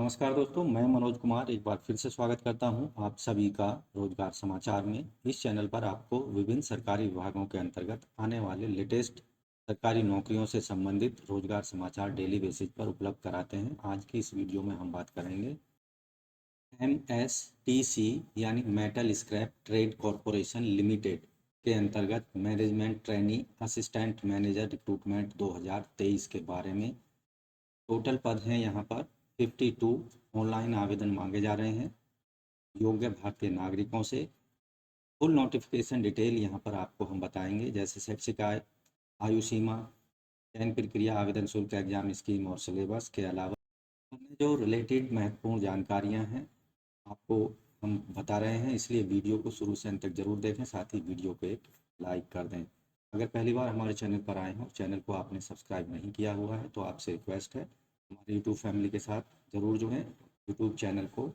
नमस्कार दोस्तों, मैं मनोज कुमार एक बार फिर से स्वागत करता हूं आप सभी का रोजगार समाचार में। इस चैनल पर आपको विभिन्न सरकारी विभागों के अंतर्गत आने वाले लेटेस्ट सरकारी नौकरियों से संबंधित रोजगार समाचार डेली बेसिस पर उपलब्ध कराते हैं। आज की इस वीडियो में हम बात करेंगे MSTC यानी metal scrap trade corporation limited के अंतर्गत management trainee assistant manager recruitment 2023 के बारे में। टोटल पद हैं यहाँ पर 52। ऑनलाइन आवेदन मांगे जा रहे हैं योग्य भारतीय नागरिकों से। फुल नोटिफिकेशन डिटेल यहाँ पर आपको हम बताएंगे, जैसे शैक्षिक आयु सीमा, चयन प्रक्रिया, आवेदन शुल्क, एग्जाम स्कीम और सिलेबस के अलावा अन्य जो रिलेटेड महत्वपूर्ण जानकारियाँ हैं आपको हम बता रहे हैं, इसलिए वीडियो को शुरू से अंत तक जरूर देखें। साथ ही वीडियो को एक लाइक कर दें। अगर पहली बार हमारे चैनल पर आए हैं और चैनल को आपने सब्सक्राइब नहीं किया हुआ है तो आपसे रिक्वेस्ट है हमारे यूट्यूब फैमिली के साथ ज़रूर जुड़ें। यूट्यूब चैनल को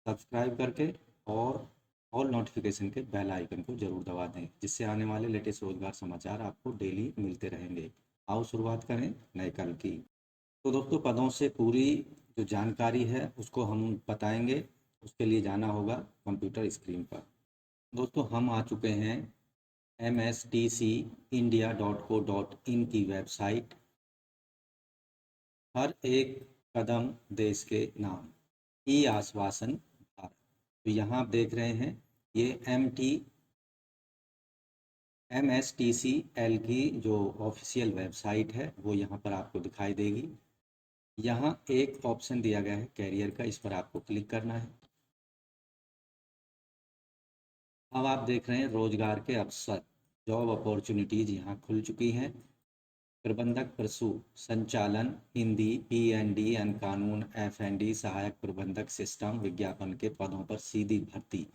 सब्सक्राइब करके और ऑल नोटिफिकेशन के बेल आइकन को ज़रूर दबा दें, जिससे आने वाले लेटेस्ट रोजगार समाचार आपको डेली मिलते रहेंगे। आओ शुरुआत करें नए कल की। तो दोस्तों, पदों से पूरी जो जानकारी है उसको हम बताएंगे। उसके लिए जाना होगा कंप्यूटर स्क्रीन पर। दोस्तों, हम आ चुके हैं mstcindia.co.in की वेबसाइट। हर एक कदम देश के नाम, ई आश्वासन भारत। तो यहाँ आप देख रहे हैं ये MSTCL की जो ऑफिशियल वेबसाइट है वो यहाँ पर आपको दिखाई देगी। यहाँ एक ऑप्शन दिया गया है कैरियर का, इस पर आपको क्लिक करना है। अब आप देख रहे हैं रोजगार के अवसर, जॉब अपॉर्चुनिटीज यहाँ खुल चुकी हैं। प्रबंधक प्रसू संचालन हिंदी, P&D एंड कानून, F&D सहायक प्रबंधक सिस्टम विज्ञापन के पदों पर सीधी भर्ती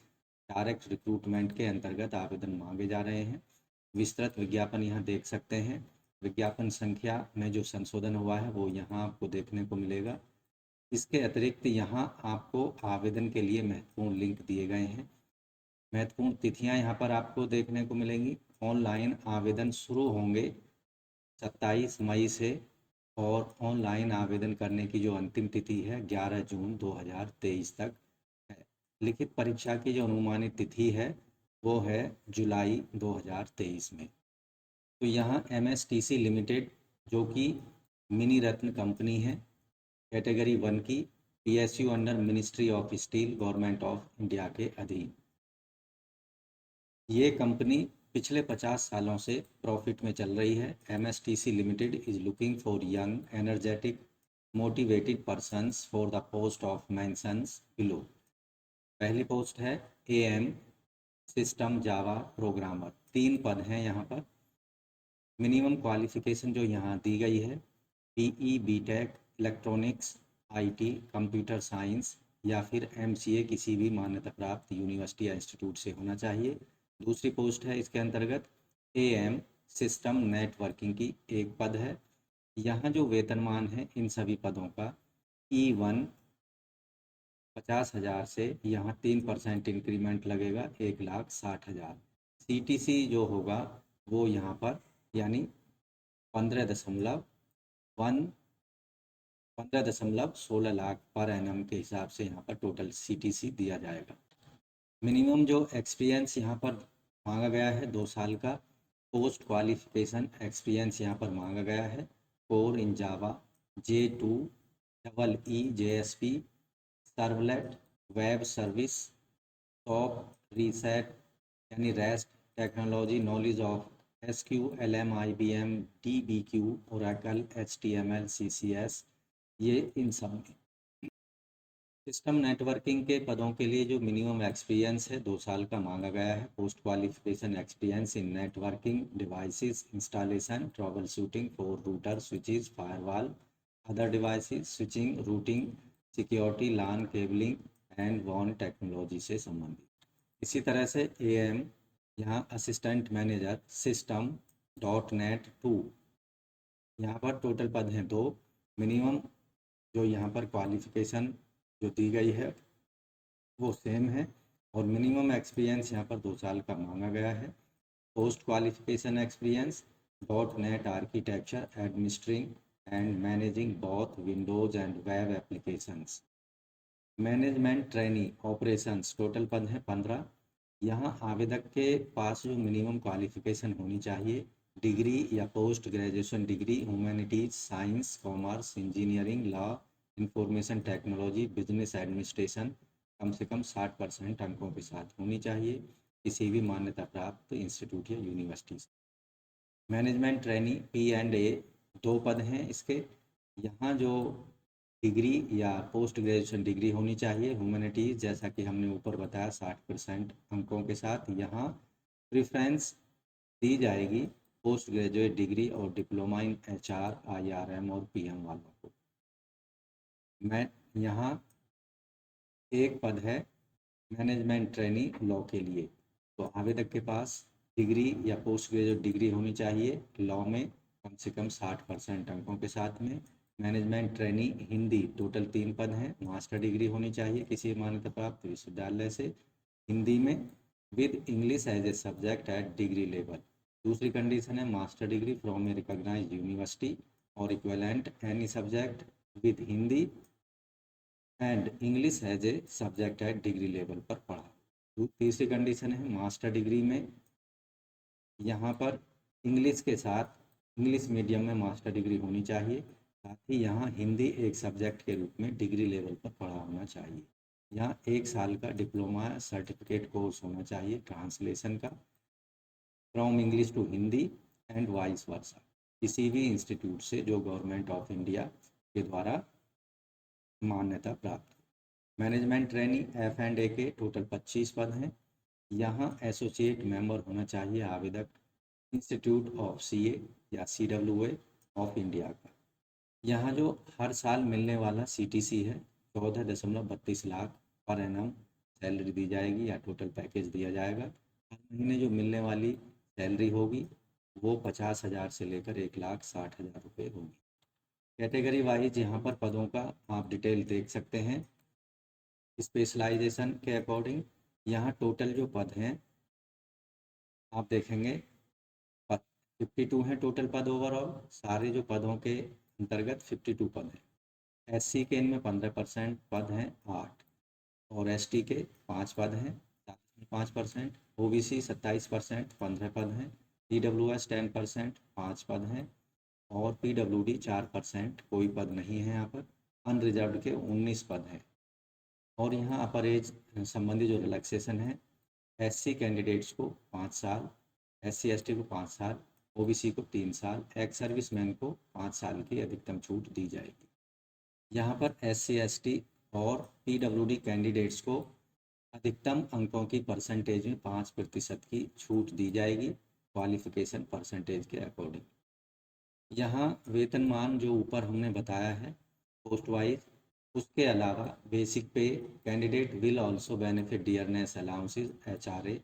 डायरेक्ट रिक्रूटमेंट के अंतर्गत आवेदन मांगे जा रहे हैं। विस्तृत विज्ञापन यहाँ देख सकते हैं। विज्ञापन संख्या में जो संशोधन हुआ है वो यहाँ आपको देखने को मिलेगा। इसके अतिरिक्त यहाँ आपको आवेदन के लिए महत्वपूर्ण लिंक दिए गए हैं। महत्वपूर्ण तिथियाँ यहाँ पर आपको देखने को मिलेंगी। ऑनलाइन आवेदन शुरू होंगे 27 मई से और ऑनलाइन आवेदन करने की जो अंतिम तिथि है 11 जून 2023 तक है। लिखित परीक्षा की जो अनुमानित तिथि है वो है जुलाई 2023 में। तो यहाँ MSTC लिमिटेड जो कि मिनी रत्न कंपनी है, कैटेगरी 1 की, PSU under ministry of steel, government of India के अधीन। ये कंपनी पिछले 50 सालों से प्रॉफिट में चल रही है। MSTC limited is looking for young energetic motivated persons for the post of mentions below. पहली पोस्ट है AM सिस्टम जावा प्रोग्रामर। 3 पद हैं यहाँ पर। मिनिमम क्वालिफिकेशन जो यहाँ दी गई है BE BTech electronics IT computer science या फिर MCA किसी भी मान्यता प्राप्त यूनिवर्सिटी या इंस्टीट्यूट से होना चाहिए। दूसरी पोस्ट है इसके अंतर्गत AM सिस्टम नेटवर्किंग की, एक पद है। यहाँ जो वेतनमान है इन सभी पदों का E1 50,000 से यहाँ 3% इंक्रीमेंट लगेगा, 1,60,000। CTC जो होगा वो यहाँ पर यानी 15.16 लाख पर एनम के हिसाब से यहाँ पर टोटल CTC दिया जाएगा। मिनिमम जो एक्सपीरियंस यहाँ पर मांगा गया है 2 साल का। पोस्ट क्वालिफिकेशन एक्सपीरियंस यहाँ पर मांगा गया है core in Java, J2 EE JSP, servlet, web service, top reset यानी rest technology, knowledge of SQLM IBM DBQ Oracle HTML CCS, ये इन सब में। सिस्टम नेटवर्किंग के पदों के लिए जो मिनिमम एक्सपीरियंस है 2 साल का मांगा गया है। Post qualification experience in networking devices installation troubleshooting for router switches firewall other devices switching routing security LAN cabling and वॉन टेक्नोलॉजी से संबंधित। इसी तरह से AM यहाँ असिस्टेंट मैनेजर सिस्टम .NET 2, यहाँ पर टोटल पद हैं 2। मिनिमम जो यहाँ पर क्वालिफिकेशन जो दी गई है वो सेम है और मिनिमम एक्सपीरियंस यहाँ पर 2 साल का मांगा गया है। Post qualification experience .NET architecture administering and managing both Windows and web applications. Management trainee operations total पद हैं 15। यहाँ आवेदक के पास जो मिनिमम क्वालिफिकेशन होनी चाहिए, डिग्री या post graduation degree humanities, science, commerce, engineering, law, information technology, business administration कम से कम 60% अंकों के साथ होनी चाहिए किसी भी मान्यता प्राप्त इंस्टीट्यूट या यूनिवर्सिटी से। मैनेजमेंट ट्रेनी P&A 2 पद हैं इसके। यहाँ जो डिग्री या पोस्ट ग्रेजुएशन डिग्री होनी चाहिए, ह्यूमैनिटीज़ जैसा कि हमने ऊपर बताया 60% अंकों के साथ। यहाँ प्रेफरेंस दी जाएगी पोस्ट ग्रेजुएट डिग्री और डिप्लोमा इन HR, IRM और PM वालों को। मैं यहाँ एक पद है मैनेजमेंट ट्रेनी लॉ के लिए, तो आवेदक के पास डिग्री या पोस्ट ग्रेजुएट डिग्री होनी चाहिए लॉ में कम से कम 60% अंकों के साथ में। मैनेजमेंट ट्रेनी हिंदी टोटल 3 पद हैं, मास्टर डिग्री होनी चाहिए किसी मान्यता प्राप्त विश्वविद्यालय से हिंदी में with English as a subject at degree level. दूसरी कंडीशन है master degree from a recognised university और equivalent any subject with Hindi and English as a subject at degree level पर पढ़ा। तीसरी कंडीशन है मास्टर डिग्री में यहाँ पर इंग्लिश के साथ इंग्लिश मीडियम में मास्टर डिग्री होनी चाहिए, साथ ही यहाँ हिंदी एक सब्जेक्ट के रूप में डिग्री लेवल पर पढ़ा होना चाहिए। यहाँ 1 साल का डिप्लोमा सर्टिफिकेट कोर्स होना चाहिए ट्रांसलेशन का from English to Hindi and vice versa किसी भी इंस्टीट्यूट से जो गवर्नमेंट ऑफ इंडिया के द्वारा मान्यता प्राप्त। मैनेजमेंट ट्रेनी F&A के टोटल 25 पद हैं। यहाँ एसोसिएट मेंबर होना चाहिए आवेदक इंस्टीट्यूट ऑफ CA या CWA ऑफ इंडिया का। यहाँ जो हर साल मिलने वाला CTC है 14.32 लाख पर एनम सैलरी दी जाएगी या टोटल पैकेज दिया जाएगा। हर महीने जो मिलने वाली सैलरी होगी वो 50,000 से लेकर 1,60,000 रुपये होगी। कैटेगरी वाइज यहाँ पर पदों का आप डिटेल देख सकते हैं स्पेशलाइजेशन के अकॉर्डिंग। यहाँ टोटल जो पद हैं आप देखेंगे 52 हैं टोटल पद ओवरऑल। सारे जो पदों के अंतर्गत 52 पद हैं। SC के इनमें 15% पद हैं 8 और ST के 5 पद हैं 5%, OBC 27% 15 पद हैं, EWS 10% 5 पद हैं और PWD 4% कोई पद नहीं है यहाँ पर। अनरिजर्व के 19 पद हैं और यहाँ अपर एज संबंधी जो रिलैक्सेशन है SC कैंडिडेट्स को 5 साल, SC ST को 5 साल, OBC को 3 साल, एक्स सर्विसमैन को 5 साल की अधिकतम छूट दी जाएगी। यहाँ पर SC ST और PWD कैंडिडेट्स को अधिकतम अंकों की परसेंटेज में 5% की छूट दी जाएगी क्वालिफिकेशन परसेंटेज के अकॉर्डिंग। यहाँ वेतनमान जो ऊपर हमने बताया है पोस्ट वाइज, उसके अलावा basic pay candidate will also benefit dearness allowances HRA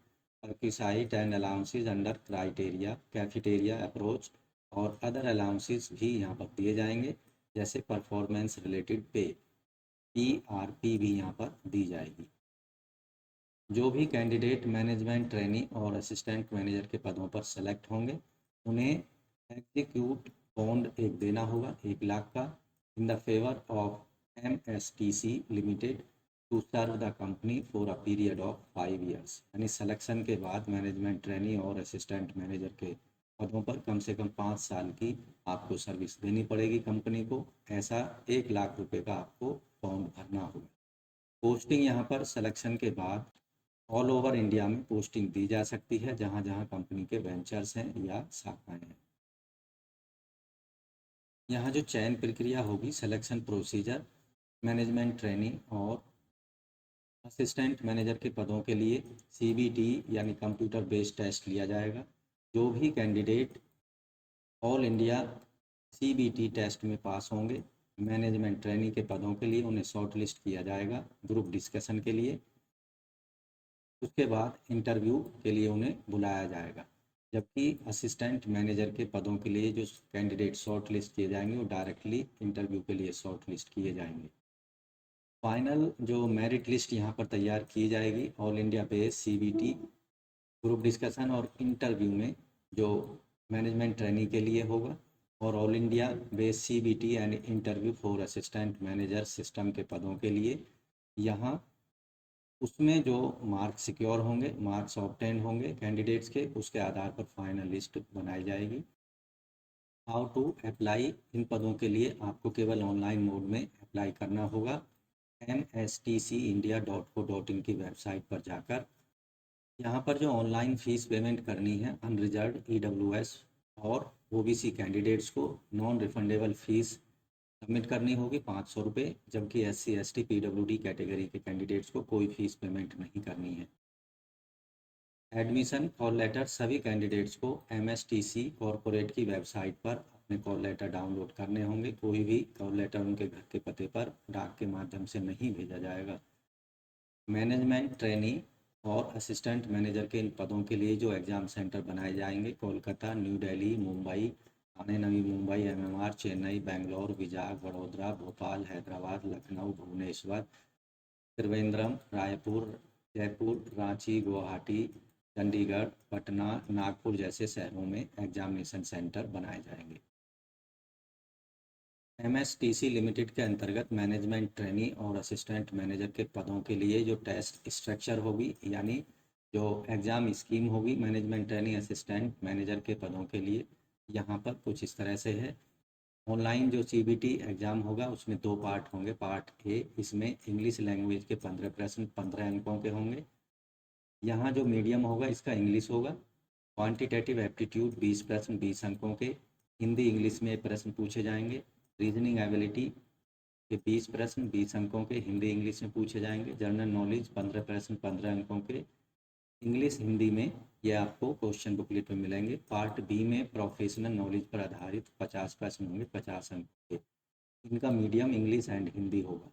perquisite and allowances under criteria cafeteria approach और अदर अलाउंसेज भी यहाँ पर दिए जाएंगे जैसे परफॉर्मेंस रिलेटेड पे PRP भी यहाँ पर दी जाएगी। जो भी कैंडिडेट मैनेजमेंट ट्रेनी और असिस्टेंट मैनेजर के पदों पर सेलेक्ट होंगे उन्हें एग्जीक्यूट बॉन्ड एक देना होगा 1 लाख का in the favour of MSTC limited to serve the company for a period of 5 years. यानी सिलेक्शन के बाद मैनेजमेंट ट्रेनी और असिस्टेंट मैनेजर के पदों पर कम से कम 5 साल की आपको सर्विस देनी पड़ेगी कंपनी को। ऐसा 1 लाख रुपए का आपको बॉन्ड भरना होगा। पोस्टिंग यहाँ पर सिलेक्शन के बाद ऑल ओवर इंडिया में पोस्टिंग दी जा सकती है जहाँ जहाँ कंपनी के वेंचर्स हैं या शाखाएं हैं। यहाँ जो चयन प्रक्रिया होगी सिलेक्शन प्रोसीजर मैनेजमेंट ट्रेनिंग और असिस्टेंट मैनेजर के पदों के लिए CBT यानी कंप्यूटर बेस्ड टेस्ट लिया जाएगा। जो भी candidate all India CBT test में पास होंगे मैनेजमेंट ट्रेनिंग के पदों के लिए उन्हें शॉर्ट लिस्ट किया जाएगा ग्रुप डिस्कशन के लिए। उसके बाद इंटरव्यू के लिए उन्हें बुलाया जाएगा। जबकि असिस्टेंट मैनेजर के पदों के लिए जो कैंडिडेट शॉर्ट लिस्ट किए जाएंगे वो डायरेक्टली इंटरव्यू के लिए शॉर्ट लिस्ट किए जाएंगे। फाइनल जो मेरिट लिस्ट यहाँ पर तैयार की जाएगी all India base CBT group discussion और इंटरव्यू में जो मैनेजमेंट ट्रेनिंग के लिए होगा और all India base CBT and interview for assistant manager system के पदों के लिए यहाँ उसमें जो मार्क्स सिक्योर होंगे, मार्क्स ऑब्टेन होंगे कैंडिडेट्स के, उसके आधार पर फाइनल लिस्ट बनाई जाएगी। हाउ टू अप्लाई, इन पदों के लिए आपको केवल ऑनलाइन मोड में अप्लाई करना होगा। mstcindia.co.in की वेबसाइट पर जाकर यहाँ पर जो ऑनलाइन फ़ीस पेमेंट करनी है अनरिजर्व EWS और OBC कैंडिडेट्स को नॉन रिफंडेबल फ़ीस सबमिट करनी होगी 500 रुपये, जबकि SC ST PWD कैटेगरी के कैंडिडेट्स को कोई फ़ीस पेमेंट नहीं करनी है। एडमिशन कॉल लेटर सभी कैंडिडेट्स को MSTC कॉरपोरेट की वेबसाइट पर अपने कॉल लेटर डाउनलोड करने होंगे। कोई भी कॉल लेटर उनके घर के पते पर डाक के माध्यम से नहीं भेजा जाएगा। मैनेजमेंट ट्रेनी और असिस्टेंट मैनेजर के इन पदों के लिए जो एग्ज़ाम सेंटर बनाए जाएंगे कोलकाता, न्यू दिल्ली, मुंबई, ठाणे नवी मुंबई, MMR, चेन्नई, बेंगलोर, विजाग, वडोदरा, भोपाल, हैदराबाद, लखनऊ, भुवनेश्वर, त्रिवेंद्रम, रायपुर, जयपुर, रांची, गुवाहाटी, चंडीगढ़, पटना, नागपुर जैसे शहरों में एग्जामिनेशन सेंटर बनाए जाएंगे। MSTC लिमिटेड के अंतर्गत मैनेजमेंट ट्रेनी और असिस्टेंट मैनेजर के पदों के लिए जो टेस्ट स्ट्रक्चर होगी, यानी जो एग्ज़ाम स्कीम होगी मैनेजमेंट ट्रेनी असिस्टेंट मैनेजर के पदों के लिए, यहाँ पर कुछ इस तरह से है। ऑनलाइन जो CBT एग्ज़ाम होगा उसमें 2 पार्ट होंगे। पार्ट ए, इसमें इंग्लिश लैंग्वेज के 15 प्रश्न 15 अंकों के होंगे। यहाँ जो मीडियम होगा इसका इंग्लिश होगा। क्वांटिटेटिव एप्टीट्यूड 20 प्रश्न 20 अंकों के, हिंदी इंग्लिश में प्रश्न पूछे जाएंगे। रीजनिंग एबिलिटी के 20 प्रश्न 20 अंकों के, हिंदी इंग्लिश में पूछे जाएंगे। जनरल नॉलेज 15 प्रश्न 15 अंकों के, इंग्लिश हिंदी में, ये आपको क्वेश्चन बुकलेट में मिलेंगे। पार्ट बी में प्रोफेशनल नॉलेज पर आधारित 50 प्रश्न होंगे 50 अंक के, इनका मीडियम इंग्लिश एंड हिंदी होगा।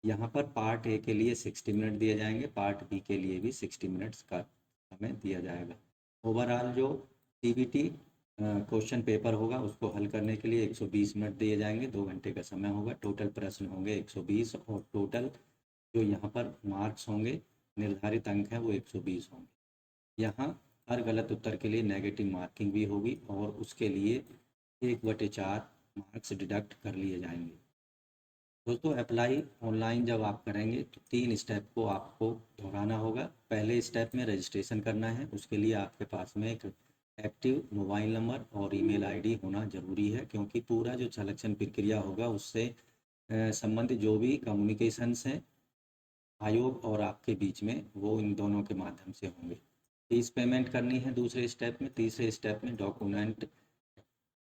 यहाँ पर पार्ट ए के लिए 60 मिनट दिए जाएंगे, पार्ट बी के लिए भी 60 मिनट्स का समय दिया जाएगा। ओवरऑल जो CBT क्वेश्चन पेपर होगा उसको हल करने के लिए 120 मिनट दिए जाएंगे, 2 घंटे का समय होगा। टोटल प्रश्न होंगे 120 और टोटल जो यहाँ पर मार्क्स होंगे, निर्धारित अंक हैं, वो 120 होंगे। यहाँ हर गलत उत्तर के लिए नेगेटिव मार्किंग भी होगी और उसके लिए 1/4 मार्क्स डिडक्ट कर लिए जाएंगे। दोस्तों अप्लाई ऑनलाइन जब आप करेंगे तो 3 स्टेप को आपको दोहराना होगा। पहले स्टेप में रजिस्ट्रेशन करना है, उसके लिए आपके पास में एक एक्टिव मोबाइल नंबर और ईमेल आईडी होना ज़रूरी है, क्योंकि पूरा जो सिलेक्शन प्रक्रिया होगा उससे संबंधित जो भी कम्युनिकेशंस हैं आयोग और आपके बीच में, वो इन दोनों के माध्यम से होंगे। फीस पेमेंट करनी है दूसरे स्टेप में। तीसरे स्टेप में डॉक्यूमेंट,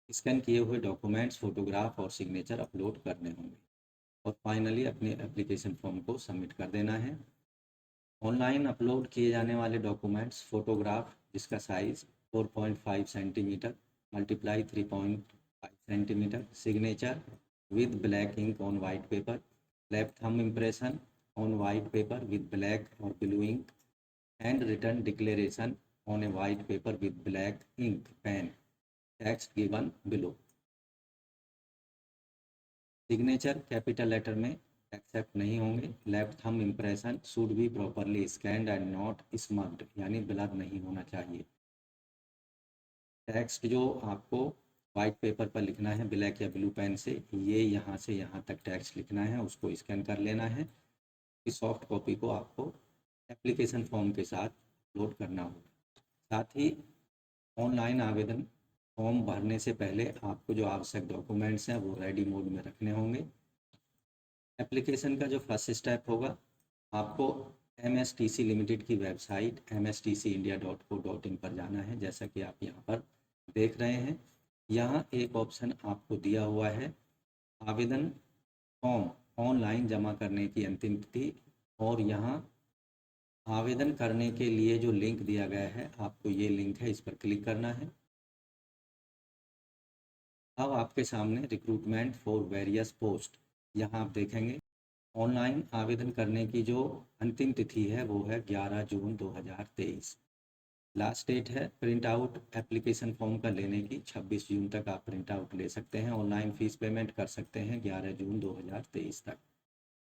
स्कैन किए हुए डॉक्यूमेंट्स, फोटोग्राफ और सिग्नेचर अपलोड करने होंगे और फाइनली अपने एप्लीकेशन फॉर्म को सबमिट कर देना है। ऑनलाइन अपलोड किए जाने वाले डॉक्यूमेंट्स, फोटोग्राफ जिसका size 4.5 centimetre multiply 3.5 centimetre, signature with black ink on white paper, left thumb impression on white paper with black और blue ink, and written declaration on a white paper with black ink pen, text given below. Signature capital letter में accept नहीं होंगे। Left thumb impression should be properly scanned and not smudged, यानी blur नहीं होना चाहिए। Text जो आपको white paper पर लिखना है ब्लैक या ब्लू पेन से, ये यहाँ से यहाँ तक टेक्स्ट लिखना है, उसको स्कैन कर लेना है। इस सॉफ्ट कॉपी को आपको एप्लीकेशन फॉर्म के साथ अपलोड करना होगा। साथ ही ऑनलाइन आवेदन फॉर्म भरने से पहले आपको जो आवश्यक डॉक्यूमेंट्स हैं वो रेडी मोड में रखने होंगे। एप्लीकेशन का जो फर्स्ट स्टेप होगा, आपको MSTC लिमिटेड की वेबसाइट mstcindia.co.in पर जाना है। जैसा कि आप यहाँ पर देख रहे हैं, यहाँ एक ऑप्शन आपको दिया हुआ है आवेदन फॉर्म ऑनलाइन जमा करने की अंतिम तिथि, और यहाँ आवेदन करने के लिए जो लिंक दिया गया है, आपको ये लिंक है, इस पर क्लिक करना है। अब आपके सामने रिक्रूटमेंट फॉर वेरियस पोस्ट, यहाँ आप देखेंगे ऑनलाइन आवेदन करने की जो अंतिम तिथि है वो है 11 जून 2023। लास्ट डेट है प्रिंट आउट एप्लीकेशन फॉर्म का लेने की, 26 जून तक आप प्रिंट आउट ले सकते हैं। ऑनलाइन फ़ीस पेमेंट कर सकते हैं 11 जून 2023 तक।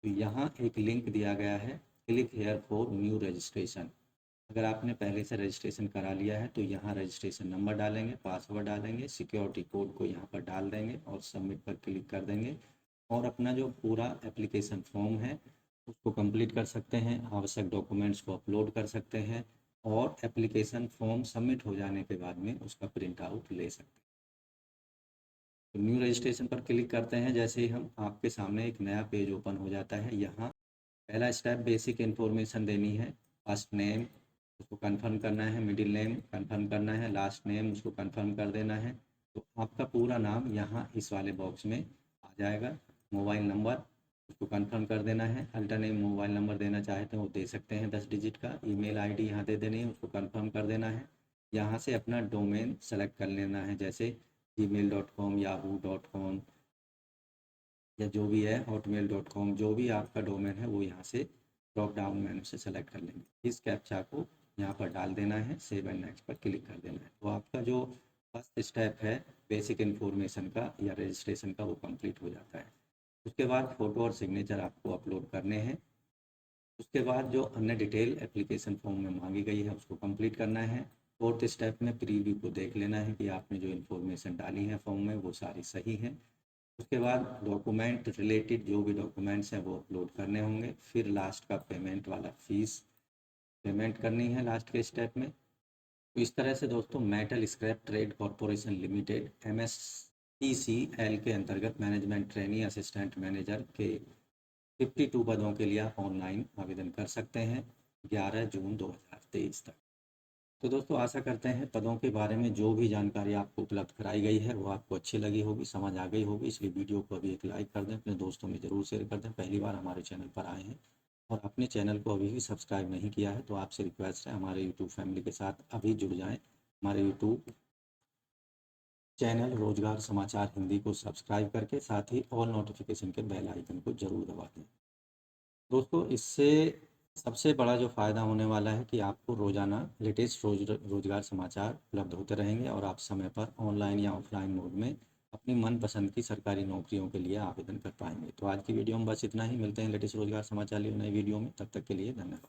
तो यहाँ एक लिंक दिया गया है, click here for new registration. अगर आपने पहले से रजिस्ट्रेशन करा लिया है तो यहाँ रजिस्ट्रेशन नंबर डालेंगे, पासवर्ड डालेंगे, सिक्योरिटी कोड को यहाँ पर डाल देंगे और सबमिट पर क्लिक कर देंगे और अपना जो पूरा एप्लीकेशन फॉर्म है उसको कंप्लीट कर सकते हैं। आवश्यक डॉक्यूमेंट्स को अपलोड कर सकते हैं और एप्लीकेशन फॉर्म सबमिट हो जाने के बाद में उसका प्रिंट आउट ले सकते हैं। तो न्यू रजिस्ट्रेशन पर क्लिक करते हैं। जैसे ही हम आपके सामने एक नया पेज ओपन हो जाता है। यहाँ पहला स्टेप बेसिक इन्फॉर्मेशन देनी है। फर्स्ट नेम उसको कंफर्म करना है, मिडिल नेम कंफर्म करना है, लास्ट नेम उसको कंफर्म कर देना है। तो आपका पूरा नाम यहाँ इस वाले बॉक्स में आ जाएगा। मोबाइल नंबर उसको कंफर्म कर देना है। अल्टरनेट मोबाइल नंबर देना चाहते हैं वो दे सकते हैं 10 डिजिट का। ईमेल आईडी यहाँ दे देनी है, उसको कंफर्म कर देना है। यहाँ से अपना डोमेन सेलेक्ट कर लेना है, जैसे gmail.com, yahoo.com या जो भी है hotmail.com, जो भी आपका डोमेन है वो यहाँ से ड्रॉप डाउन मेनू से सेलेक्ट कर लेंगे। इस कैप्चा को यहाँ पर डाल देना है, सेव एंड नेक्स्ट पर क्लिक कर देना है। तो आपका जो फर्स्ट स्टेप है बेसिक इन्फॉर्मेशन का या रजिस्ट्रेशन का वो कंप्लीट हो जाता है। उसके बाद फ़ोटो और सिग्नेचर आपको अपलोड करने हैं। उसके बाद जो अन्य डिटेल एप्लीकेशन फॉर्म में मांगी गई है उसको कंप्लीट करना है। फोर्थ स्टेप में प्रीव्यू को देख लेना है कि आपने जो इन्फॉर्मेशन डाली है फॉर्म में वो सारी सही है। उसके बाद डॉक्यूमेंट रिलेटेड जो भी डॉक्यूमेंट्स हैं वो अपलोड करने होंगे। फिर लास्ट का पेमेंट वाला फीस पेमेंट करनी है लास्ट के स्टेप में। तो इस तरह से दोस्तों metal scrap trade corporation limited MSTCL के अंतर्गत मैनेजमेंट ट्रेनी असिस्टेंट मैनेजर के 52 पदों के लिए आप ऑनलाइन आवेदन कर सकते हैं 11 जून 2023 तक। तो दोस्तों आशा करते हैं पदों के बारे में जो भी जानकारी आपको उपलब्ध कराई गई है वो आपको अच्छी लगी होगी, समझ आ गई होगी। इसलिए वीडियो को अभी एक लाइक कर दें, अपने दोस्तों में ज़रूर शेयर कर दें। पहली बार हमारे चैनल पर आए हैं और अपने चैनल को अभी भी सब्सक्राइब नहीं किया है तो आपसे रिक्वेस्ट है हमारे यूट्यूब फैमिली के साथ अभी जुड़ जाएँ। हमारे यूट्यूब चैनल रोजगार समाचार हिंदी को सब्सक्राइब करके साथ ही ऑल नोटिफिकेशन के बेल आइकन को ज़रूर दबा दें। दोस्तों इससे सबसे बड़ा जो फ़ायदा होने वाला है कि आपको रोज़ाना लेटेस्ट रोज़गार समाचार उपलब्ध होते रहेंगे और आप समय पर ऑनलाइन या ऑफलाइन मोड में अपनी मनपसंद की सरकारी नौकरियों के लिए आवेदन कर पाएंगे। तो आज की वीडियो में बस इतना ही। मिलते हैं लेटेस्ट रोज़गार समाचार लिए नई वीडियो में। तब तक के लिए धन्यवाद।